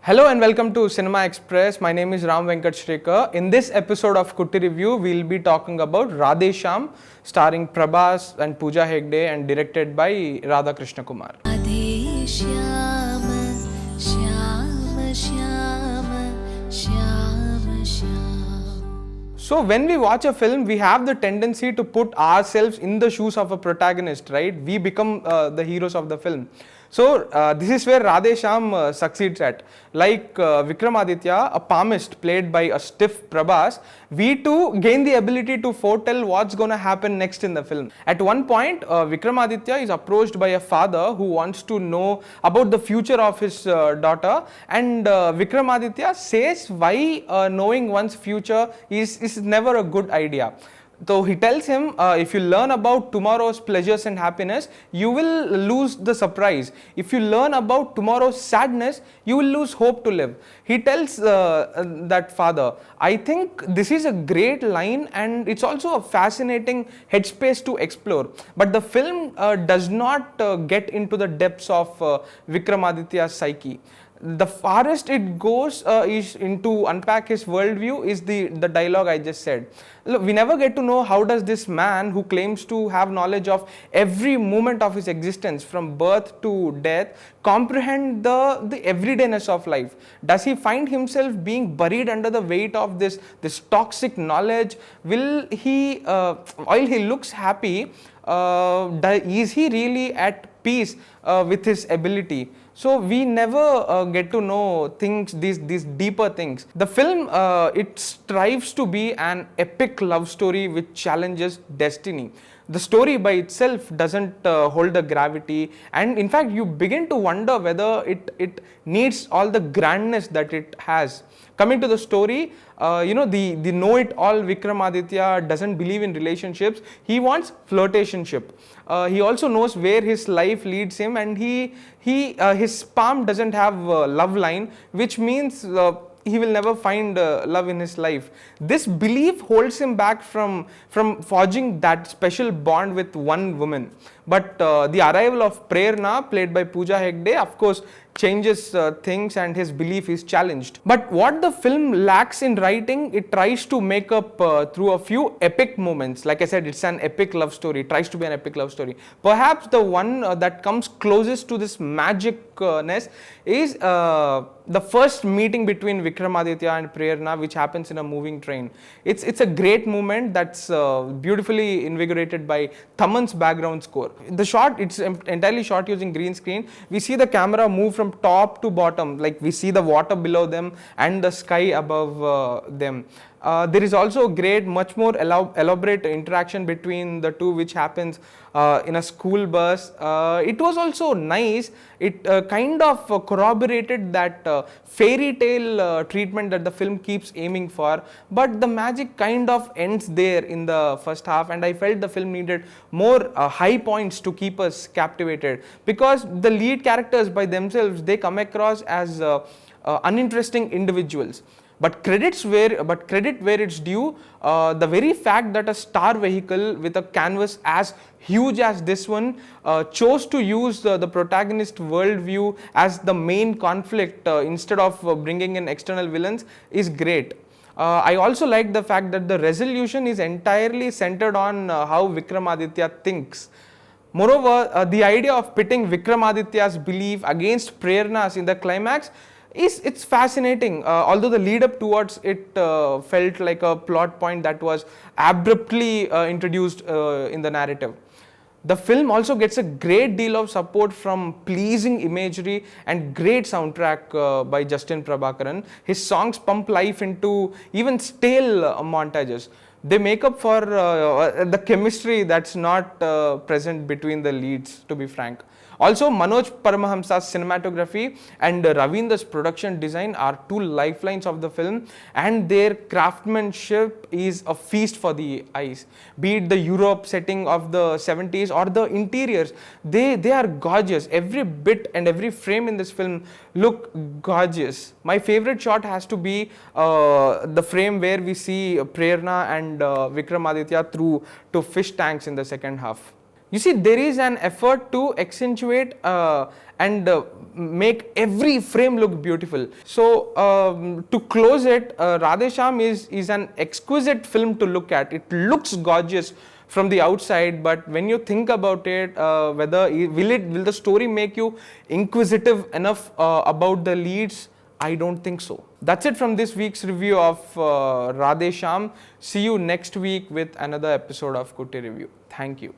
Hello and welcome to Cinema Express. My name is Venkat Srikar. In this episode of Kutty Review, we'll be talking about Radhe Shyam, starring Prabhas and Pooja Hegde and directed by Radha Krishna Kumar. Radhe Shyam, Shyam, Shyam, Shyam, Shyam. So when we watch a film, we have the tendency to put ourselves in the shoes of a protagonist, right? We become the heroes of the film. So this is where Radhe Shyam succeeds at. Like Vikramaditya, a palmist played by a stiff Prabhas, we too gain the ability to foretell what's going to happen next in the film. At one point, Vikramaditya is approached by a father who wants to know about the future of his daughter, and Vikramaditya says why knowing one's future is never a good idea. So he tells him, if you learn about tomorrow's pleasures and happiness, you will lose the surprise. If you learn about tomorrow's sadness, you will lose hope to live. He tells that father. I think this is a great line, and it's also a fascinating headspace to explore. But the film does not get into the depths of Vikramaditya's psyche. The farthest it goes is into unpack his worldview is the dialogue I just said. Look, we never get to know how does this man who claims to have knowledge of every moment of his existence from birth to death comprehend the everydayness of life. Does he find himself being buried under the weight of this toxic knowledge? Will he, while he looks happy, is he really at peace with his ability? So we never get to know things, these deeper things. The film, it strives to be an epic love story which challenges destiny. The story by itself doesn't hold the gravity, and in fact you begin to wonder whether it needs all the grandness that it has. Coming to the story, the know-it-all Vikramaditya doesn't believe in relationships. He wants flirtationship. He also knows where his life leads him, and his palm doesn't have a love line, which means he will never find love in his life. This belief holds him back from forging that special bond with one woman. But the arrival of Prerna, played by Pooja Hegde, of course, changes things, and his belief is challenged. But what the film lacks in writing, it tries to make up through a few epic moments. Like I said, it's an epic love story. It tries to be an epic love story. Perhaps the one that comes closest to this magicness is the first meeting between Vikramaditya and Prerna, which happens in a moving train. It's a great moment that's beautifully invigorated by Thaman's background score. The shot, it's entirely shot using green screen. We see the camera move from top to bottom, like we see the water below them and the sky above them. There is also a great, much more elaborate interaction between the two, which happens in a school bus. It was also nice. It kind of corroborated that fairy tale treatment that the film keeps aiming for, but the magic kind of ends there in the first half, and I felt the film needed more high points to keep us captivated, because the lead characters by themselves, they come across as uninteresting individuals. But credit where it's due. The very fact that a star vehicle with a canvas as huge as this one chose to use the protagonist worldview as the main conflict instead of bringing in external villains is great. I also like the fact that the resolution is entirely centered on how Vikramaditya thinks. Moreover, the idea of pitting Vikramaditya's belief against Prerna's in the climax, it's fascinating, although the lead up towards it felt like a plot point that was abruptly introduced in the narrative. The film also gets a great deal of support from pleasing imagery and great soundtrack by Justin Prabhakaran. His songs pump life into even stale montages. They make up for the chemistry that's not present between the leads, to be frank. Also, Manoj Paramahamsa's cinematography and Ravindra's production design are two lifelines of the film, and their craftsmanship is a feast for the eyes. Be it the Europe setting of the 70s or the interiors, they are gorgeous. Every bit and every frame in this film look gorgeous. My favorite shot has to be the frame where we see Prerna and Vikramaditya through to fish tanks in the second half. You see, there is an effort to accentuate and make every frame look beautiful. So to close it, Radhe Shyam is an exquisite film to look at. It looks gorgeous from the outside, but when you think about it, will the story make you inquisitive enough about the leads? I don't think so. That's it from this week's review of Radhe Shyam. See you next week with another episode of Kutty Review. Thank you.